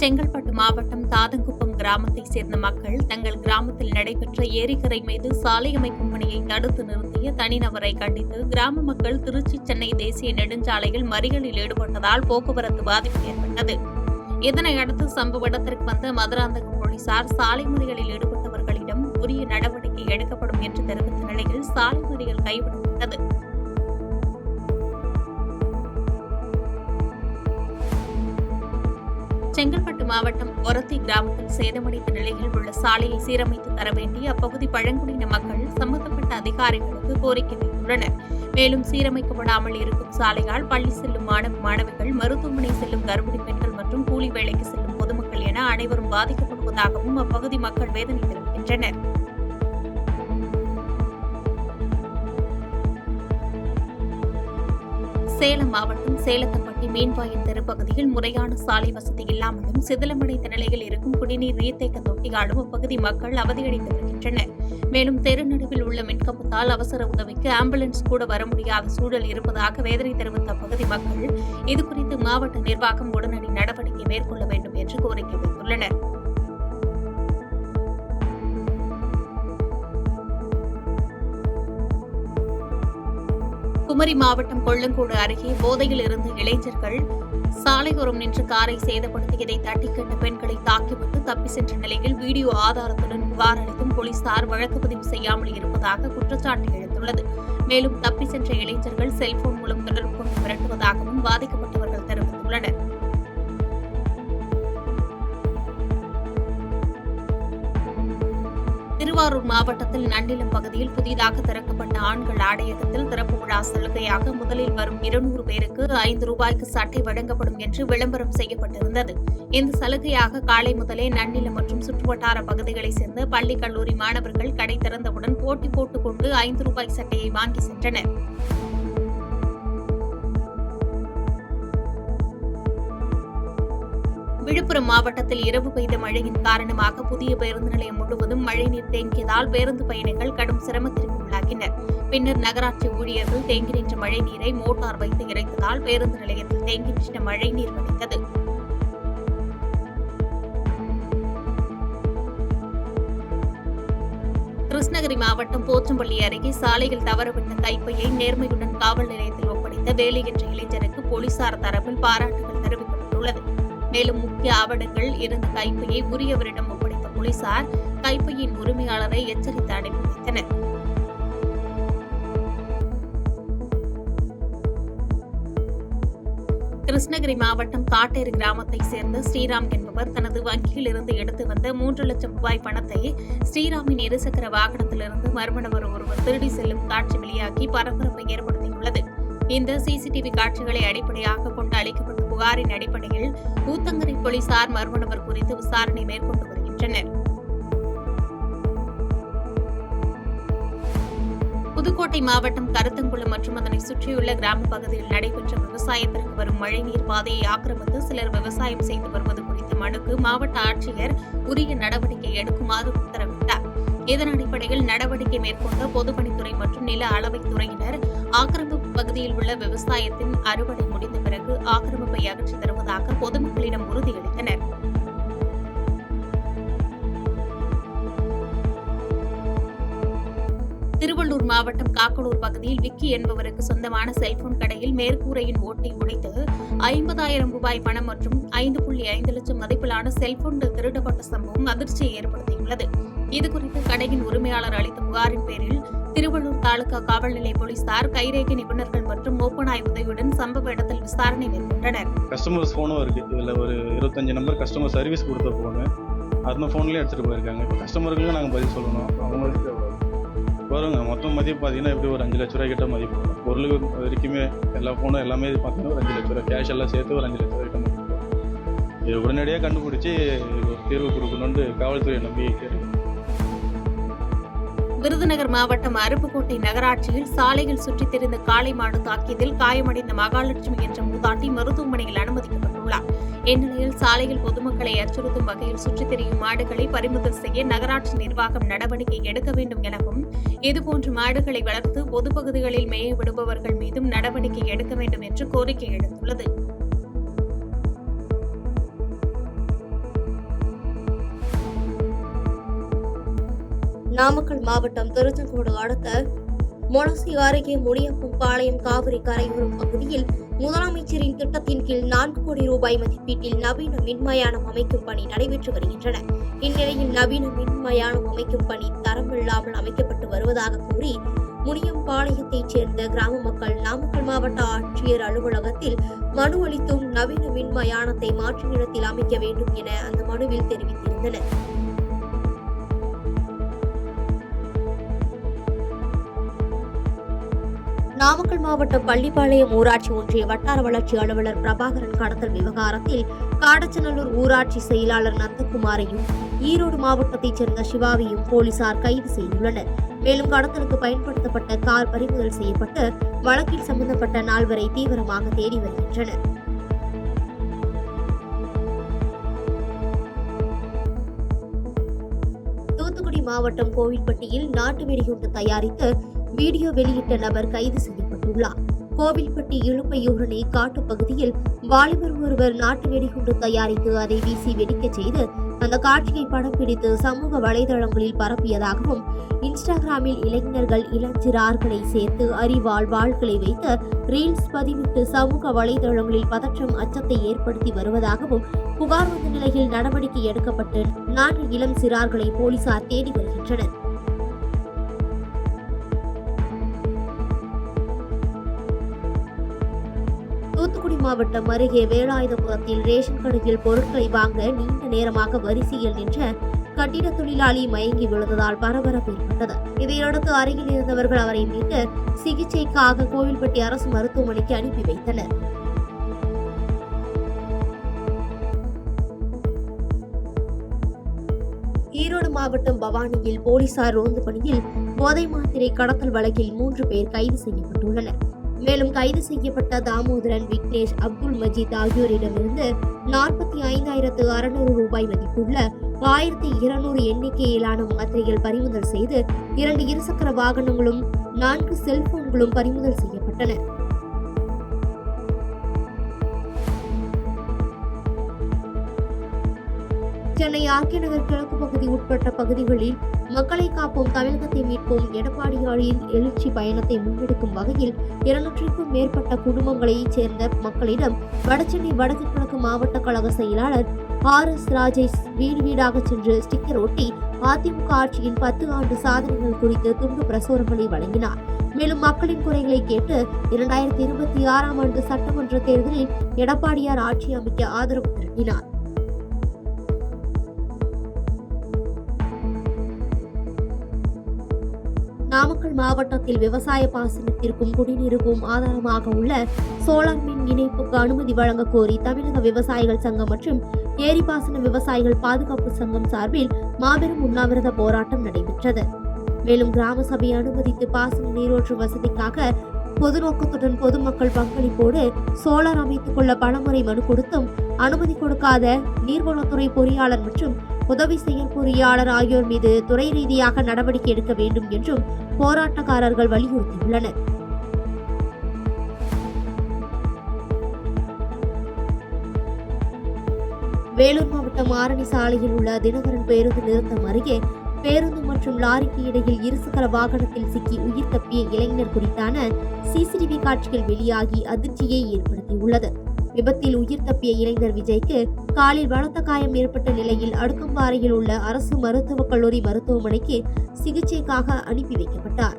செங்கல்பட்டு மாவட்டம் தாதங்குப்பம் கிராமத்தைச் சேர்ந்த மக்கள் தங்கள் கிராமத்தில் நடைபெற்ற ஏரிக்கரை மீது சாலை அமைக்கும் பணியை தடுத்து நிறுத்திய தனிநபரை கண்டித்து கிராம மக்கள் திருச்சி சென்னை தேசிய நெடுஞ்சாலையில் மறியலில் ஈடுபட்டதால் போக்குவரத்து பாதிப்பு ஏற்பட்டது. இதனையடுத்து சம்பவ இடத்திற்கு வந்த மதுராந்தகம் போலீசார் சாலை மறியலில் ஈடுபட்டவர்களிடம் உரிய நடவடிக்கை எடுக்கப்படும் என்று தெரிவித்த நிலையில் சாலை மறியல் கைவிடப்பட்டது. செங்கல்பட்டு மாவட்டம் ஒரத்தி கிராமத்தில் சேதமடைந்த நிலையில் உள்ள சாலையை சீரமைத்து தர வேண்டி அப்பகுதி பழங்குடியின மக்கள் சம்பந்தப்பட்ட அதிகாரிகளுக்கு கோரிக்கை வைத்துள்ளனர். மேலும் சீரமைக்கப்படாமல் இருக்கும் சாலையால் பள்ளி செல்லும் மாணவிகள், மருத்துவமனை செல்லும் கர்ப்பிணி பெண்கள் மற்றும் கூலி வேலைக்கு செல்லும் பொதுமக்கள் என அனைவரும் பாதிக்கப்படுவதாகவும் அப்பகுதி மக்கள் வேதனை தெரிவிக்கின்றனர். சேலம் மாவட்டம் சேலத்தம்பட்டி மீன்வாயில் தெருப்பகுதியில் முறையான சாலை வசதி இல்லாமலும் சிதிலமடைந்த நிலையில் இருக்கும் குடிநீர் நீர்த்தேக்க தொட்டியாலும் அப்பகுதி மக்கள் அவதியடைந்து வருகின்றனர். மேலும் தெரு நடுவில் உள்ள மின்கம்பத்தால் அவசர உதவிக்கு ஆம்புலன்ஸ் கூட வர முடியாத சூழல் இருப்பதாக வேதனை தெரிவித்த அப்பகுதி மக்கள் இதுகுறித்து மாவட்ட நிர்வாகம் உடனடி நடவடிக்கை மேற்கொள்ள வேண்டும் என்று கோரிக்கை வைத்துள்ளனர். குமரி மாவட்டம் கொள்ளங்கோடு அருகே போதையில் இருந்த இளைஞர்கள் சாலையோரம் நின்று காரை சேதப்படுத்தியதை தட்டி கேட்ட பெண்களை தாக்கிவிட்டு தப்பி சென்ற நிலையில் வீடியோ ஆதாரத்துடன் புகார் அளித்தும் போலீசார் வழக்கு பதிவு செய்யாமல் இருப்பதாக குற்றச்சாட்டு எழுந்துள்ளது. மேலும் தப்பி சென்ற இளைஞர்கள் செல்போன் மூலம் தொடர்பு கொண்டு மிரட்டுவதாகவும் பாதிக்கப்பட்டவர்கள் தெரிவித்துள்ளனர். திருவாரூர் மாவட்டத்தில் நன்னிலம் பகுதியில் புதிதாக திறக்கப்பட்ட ஆண்கள் ஆடையகத்தில் திறப்பு விழா சலுகையாக முதலில் வரும் 200 பேருக்கு ₹5 சட்டை வழங்கப்படும் என்று விளம்பரம் செய்யப்பட்டிருந்தது. இந்த சலுகையாக காலை முதலே நன்னிலம் மற்றும் சுற்றுவட்டார பகுதிகளைச் சேர்ந்த பள்ளி, கல்லூரி மாணவர்கள் கடை திறந்தவுடன் போட்டி போட்டுக் கொண்டு ₹5 சட்டையை வாங்கி சென்றனர். விழுப்புரம் மாவட்டத்தில் இரவு பெய்த மழையின் காரணமாக புதிய பேருந்து நிலையம் முழுவதும் மழைநீர் தேங்கியதால் பேருந்து பயணிகள் கடும் சிரமத்திற்கு உள்ளாகினர். பின்னர் நகராட்சி ஊழியர்கள் தேங்கி நின்ற மழைநீரை மோட்டார் வைத்து இறைத்ததால் பேருந்து நிலையத்தில் தேங்கி நின்ற மழைநீர் வடிந்தது. கிருஷ்ணகிரி மாவட்டம் போச்சம்பள்ளி அருகே சாலையில் தவறவிட்ட கைப்பையை நேர்மையுடன் காவல் நிலையத்தில் ஒப்படைத்த வேலு என்ற இளைஞருக்கு போலீசார் தரப்பில் பாராட்டுகள் தெரிவிக்கப்பட்டுள்ளது. மேலும் முக்கிய ஆவணங்கள் இருந்த கைப்பையை உரியவரிடம் ஒப்படைத்த போலீசார் கைப்பையின் உரிமையாளரை எச்சரித்து அனுப்பி வைத்தனர். கிருஷ்ணகிரி மாவட்டம் காட்டேரி கிராமத்தைச் சேர்ந்த ஸ்ரீராம் என்பவர் தனது வங்கியில் இருந்து எடுத்து வந்த ₹3 லட்சம் பணத்தை ஸ்ரீராமின் இருசக்கர வாகனத்திலிருந்து மர்ம நபர் ஒருவர் திருடி செல்லும் காட்சி வெளியாகி பரபரப்பை ஏற்படுத்தியுள்ளது. இந்த சிசிடிவி காட்சிகளை அடிப்படையாக கொண்டு அளிக்கப்பட்ட புகாரின் அடிப்படையில் ஊத்தங்கரை போலீசார் மர்ம நபர் குறித்து விசாரணை மேற்கொண்டு வருகின்றனர். புதுக்கோட்டை மாவட்டம் கருத்தங்குளம் மற்றும் அதனை சுற்றியுள்ள கிராம பகுதியில் நடைபெற்ற விவசாயத்திற்கு வரும் மழைநீர் பாதையை ஆக்கிரமித்து சிலர் விவசாயம் செய்து வருவது குறித்த மனுக்கு மாவட்ட ஆட்சியர் உரிய நடவடிக்கை எடுக்குமாறு உத்தரவிட்டார். இதன் அடிப்படையில் நடவடிக்கை மேற்கொண்ட பொதுப்பணித்துறை மற்றும் நில அளவைத் துறையினர் ஆக்கிரமிப்பு பகுதியில் உள்ள விவசாயத்தின் அறுவடை முடிந்த பிறகு ஆக்கிரமிப்பை அகற்றித் தருவதாக பொதுமக்களிடம் உறுதியளித்தனர். திருவள்ளூர் மாவட்டம் காக்கலூர் பகுதியில் விக்கி என்பவருக்கு சொந்தமான செல்போன் கடையில் மேற்கூரையின் ஓட்டை உடைத்து ₹50,000 பணம் மற்றும் 5.5 லட்சம் மதிப்பிலான செல்போன்கள் திருடப்பட்ட சம்பவம் அதிர்ச்சியை ஏற்படுத்தியுள்ளது. இதுகுறித்து கடையின் உரிமையாளர் அளித்த புகாரின் பேரில் திருவள்ளூர் தாலுகா காவல் நிலைய போலீசார் கைரேகை நிபுணர்கள் மற்றும் மோப்பனாய் உதவியுடன் சம்பவ இடத்தில் விசாரணை மேற்கொண்டனர். கஸ்டமர்ஸ் போனும் இருக்கு. இதுல ஒரு 25 நம்பர் கஸ்டமர் சர்வீஸ் கொடுத்த போனு அந்த போன்லயே எடுத்துட்டு போயிருக்காங்க. கஸ்டமர்களுக்கும் நாங்கள் பதில் சொல்லணும். அவங்களுக்கு வருங்க மொத்தம் மதிப்பு பார்த்தீங்கன்னா எப்படி ஒரு ₹5 லட்ச கிட்ட மதிப்பு வரும். பொருள் வரைக்குமே எல்லா ஃபோனும் எல்லாமே பார்த்தீங்கன்னா ஒரு ₹5 லட்ச கேஷ் எல்லாம் சேர்த்து ஒரு ₹5 லட்ச கிட்ட மதிப்பு வரும். இது உடனடியாக கண்டுபிடிச்சி ஒரு தீர்வு கொடுக்கணும்னு காவல்துறையை நம்பி கேட்டு. விருதுநகர் மாவட்டம் அருப்புக்கோட்டை நகராட்சியில் சாலையில் சுற்றித் திரிந்த காளை மாடு தாக்கியதில் காயமடைந்த மகாலட்சுமி என்ற மூதாட்டி மருத்துவமனையில் அனுமதிக்கப்பட்டுள்ளார். இந்நிலையில் சாலையில் பொதுமக்களை அச்சுறுத்தும் வகையில் சுற்றித் திரியும் மாடுகளை பறிமுதல் செய்ய நகராட்சி நிர்வாகம் நடவடிக்கை எடுக்க வேண்டும் எனவும் இதுபோன்ற மாடுகளை வளர்த்து பொதுப்பகுதிகளில் மேய விடுபவர்கள் மீதும் நடவடிக்கை எடுக்க வேண்டும் என்று கோரிக்கை எழுந்துள்ளது. நாமக்கல் மாவட்டம் திருச்செங்கோடு அடுத்த மொளசி அருகே முனியப்பம்பாளையம் காவிரி கரையோரம் பகுதியில் முதலமைச்சரின் திட்டத்தின் கீழ் 4 கோடி ரூபாய் மதிப்பீட்டில் நவீன மின்மயானம் அமைக்கும் பணி நடைபெற்று வருகின்றன. இந்நிலையில் நவீன மின்மயானம் அமைக்கும் பணி தரமில்லாமல் அமைக்கப்பட்டு வருவதாக கூறி முனியம்பாளையத்தைச் சேர்ந்த கிராம மக்கள் நாமக்கல் மாவட்ட ஆட்சியர் அலுவலகத்தில் மனு அளித்தும் நவீன மின்மயானத்தை மாற்று இடத்தில் அமைக்க வேண்டும் என அந்த மனுவில் தெரிவித்திருந்தனர். நாமக்கல் மாவட்டம் பள்ளிப்பாளையம் ஊராட்சி ஒன்றிய வட்டார வளர்ச்சி அலுவலர் பிரபாகரன் கடத்தல் விவகாரத்தில் காடச்சநல்லூர் ஊராட்சி செயலாளர் நந்தகுமாரையும் ஈரோடு மாவட்டத்தைச் சேர்ந்த சிவாவையும் போலீசார் கைது செய்துள்ளனர். மேலும் கடத்தலுக்கு பயன்படுத்தப்பட்ட கார் பறிமுதல் செய்யப்பட்டு வழக்கில் சம்பந்தப்பட்ட 4 பேரை தீவிரமாக தேடி வருகின்றனர். தூத்துக்குடி மாவட்டம் கோவில்பட்டியில் நாட்டு வெடிகுண்டு தயாரித்து வீடியோ வெளியிட்ட நபர் கைது செய்யப்பட்டுள்ளார். கோவில்பட்டி இழுப்பையூரணி காட்டு பகுதியில் வாலிபர் ஒருவர் நாட்டு வெடிகுண்டு தயாரித்து அதை வீசி வெடிக்கச் செய்து அந்த காட்சியை படம் பிடித்து சமூக வலைதளங்களில் பரப்பியதாகவும், இன்ஸ்டாகிராமில் இளைஞர்கள் இளஞ்சிறார்களை சேர்த்து அறிவால் வாள்களை வைத்து ரீல்ஸ் பதிவிட்டு சமூக வலைதளங்களில் பதற்றம் அச்சத்தை ஏற்படுத்தி வருவதாகவும் புகார் வந்த நிலையில் நடவடிக்கை எடுக்கப்பட்டு 4 இளம் சிறார்களை போலீசார் தேடி வருகின்றனர். தூத்துக்குடி மாவட்டம் அருகே வேலாயுதபுரத்தில் ரேஷன் கடையில் பொருட்களை வாங்க நீண்ட நேரமாக வரிசையில் நின்ற கட்டிட தொழிலாளி மயங்கி விழுந்ததால் பரபரப்பு ஏற்பட்டது. இதையடுத்து அருகில் இருந்தவர்கள் அவரை மீட்டு சிகிச்சைக்காக கோவில்பட்டி அரசு மருத்துவமனைக்கு அனுப்பி வைத்தனர். ஈரோடு மாவட்டம் பவானியில் போலீசார் ரோந்து பணியில் போதை மாத்திரை கடத்தல் வழக்கில் 3 பேர் கைது செய்யப்பட்டுள்ளனர். மேலும் கைது செய்யப்பட்ட தாமோதரன், விக்னேஷ், அப்துல் மஜீத் ஆகியோரிடமிருந்து 45,600 ரூபாய் மதிப்புள்ள 1200 எண்ணிக்கையிலான மாத்திரைகள் பறிமுதல் செய்து 2 இருசக்கர வாகனங்களும் 4 செல்போன்களும் பறிமுதல் செய்யப்பட்டன. சென்னை ஆர்கே நகர் கிழக்கு பகுதி உட்பட்ட பகுதிகளில் மக்களை காப்போம் தமிழகத்தை மீட்போம் எடப்பாடியாரின் எழுச்சி பயணத்தை முன்னெடுக்கும் வகையில் 200க்கும் மேற்பட்ட குடும்பங்களைச் சேர்ந்த மக்களிடம் வடசென்னை வடக்கு கிழக்கு மாவட்ட கழக செயலாளர் RS ராஜேஷ் வீடு வீடாக சென்று ஸ்டிக்கர் ஒட்டி அதிமுக ஆட்சியின் 10 ஆண்டு சாதனைகள் குறித்து துண்டு பிரசுரங்களை வழங்கினார். மேலும் மக்களின் குறைகளை கேட்டு 2026ஆம் ஆண்டு சட்டமன்ற தேர்தலில் எடப்பாடியார் ஆட்சி அமைக்க ஆதரவு திரட்டினார். நாமக்கல் மாவட்டத்தில் விவசாய பாசனத்திற்கும் குடிநீருக்கும் ஆதாரமாக உள்ள சோலார் மின் இணைப்புக்கு அனுமதி வழங்க கோரி தமிழக விவசாயிகள் சங்கம் மற்றும் ஏரிபாசன விவசாயிகள் பாதுகாப்பு சங்கம் சார்பில் மாபெரும் உண்ணாவிரத போராட்டம் நடைபெற்றது. மேலும் கிராம சபை அனுமதித்து பாசன நீரூற்று வசதிக்காக பொது நோக்கத்துடன் பொதுமக்கள் பங்களிப்போடு சோலார் அமைத்துக் கொள்ள பலமுறை மனு கொடுத்தும் அனுமதி கொடுக்காத நீர்வளத்துறை பொறியாளர் மற்றும் உதவி செயல் பொறியாளர் ஆகியோர் மீது துறை ரீதியாக நடவடிக்கை எடுக்க வேண்டும் என்றும் போராட்டக்காரர்கள் வலியுறுத்தியுள்ளனர். வேலூர் மாவட்டம் ஆரணி சாலையில் உள்ள தினகரன் பேருந்து நிறுத்தம் அருகே பேருந்து மற்றும் லாரிக்கு இடையில் இருசக்கர வாகனத்தில் சிக்கி உயிர் தப்பிய இளைஞர் குறித்தான CCTV காட்சிகள் வெளியாகி அதிர்ச்சியை ஏற்படுத்தியுள்ளது. விபத்தில் உயிர் தப்பிய இளைஞர் விஜய்க்கு காலில் பலத்த காயம் ஏற்பட்ட நிலையில் அடுக்கம்பாறையில் உள்ள அரசு மருத்துவக் கல்லூரி மருத்துவமனைக்கு சிகிச்சைக்காக அனுப்பி வைக்கப்பட்டார்.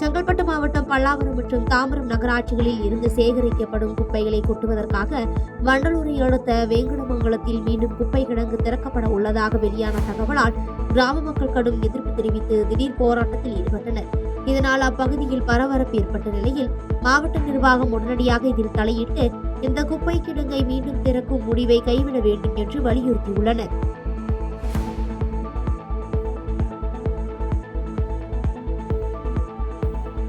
செங்கல்பட்டு மாவட்டம் பல்லாவரம் மற்றும் தாம்பரம் நகராட்சிகளில் இருந்து சேகரிக்கப்படும் குப்பைகளை கொட்டுவதற்காக வண்டலூரை அடுத்த வேங்கடமங்கலத்தில் மீண்டும் குப்பை கிடங்கு திறக்கப்பட உள்ளதாக வெளியான தகவலால் கிராம மக்கள் கடும் எதிர்ப்பு தெரிவித்து திடீர் போராட்டத்தில் ஈடுபட்டனர். இதனால் அப்பகுதியில் பரபரப்பு ஏற்பட்ட நிலையில் மாவட்ட நிர்வாகம் உடனடியாக இதில் தலையிட்டு இந்த குப்பை கிடங்கை மீண்டும் திறக்கும் முடிவை கைவிட வேண்டும் என்று வலியுறுத்தியுள்ளனர்.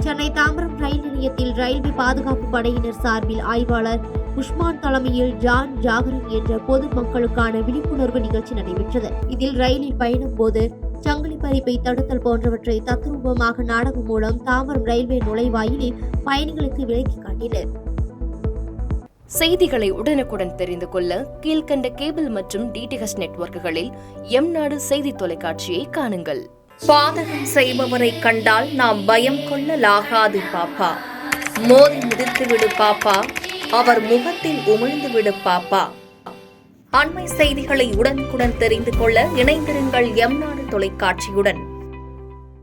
சென்னை தாம்பரம் ரயில் நிலையத்தில் ரயில்வே பாதுகாப்பு படையினர் சார்பில் ஆய்வாளர் உஸ்மான் தலைமையில் ஜான் ஜாகரன் என்ற பொது மக்களுக்கான விழிப்புணர்வு நிகழ்ச்சி நடைபெற்றது. இதில் ரயிலில் பயணம் போது சங்கிலி பறிப்பை தடுத்தல் போன்றவற்றை தத்ரூபமாக நாடகம் மூலம் தாம்பரம் ரயில்வே நுழைவாயிலில் பயணிகளுக்கு விளக்கி காட்டினர். செய்திகளை உடனுக்குடன் தெரிந்து கொள்ள கீழ்க்கண்ட கேபிள் மற்றும் டிடிஎச் நெட்வொர்க்குகளில் எம்நாடு செய்தி தொலைக்காட்சியை காணுங்கள். பாதகம் செய்பவரை கண்டால் நாம் பயம் கொள்ளலாகாது பாப்பா. மோதி மிதித்து விடு பாப்பா, அவர் முகத்தில் உமிழ்ந்து விடு பாப்பா. அண்மை செய்திகளை உடனுக்குடன் தெரிந்து கொள்ள இணைந்திருங்கள் எம்நாடு தொலைக்காட்சியுடன்.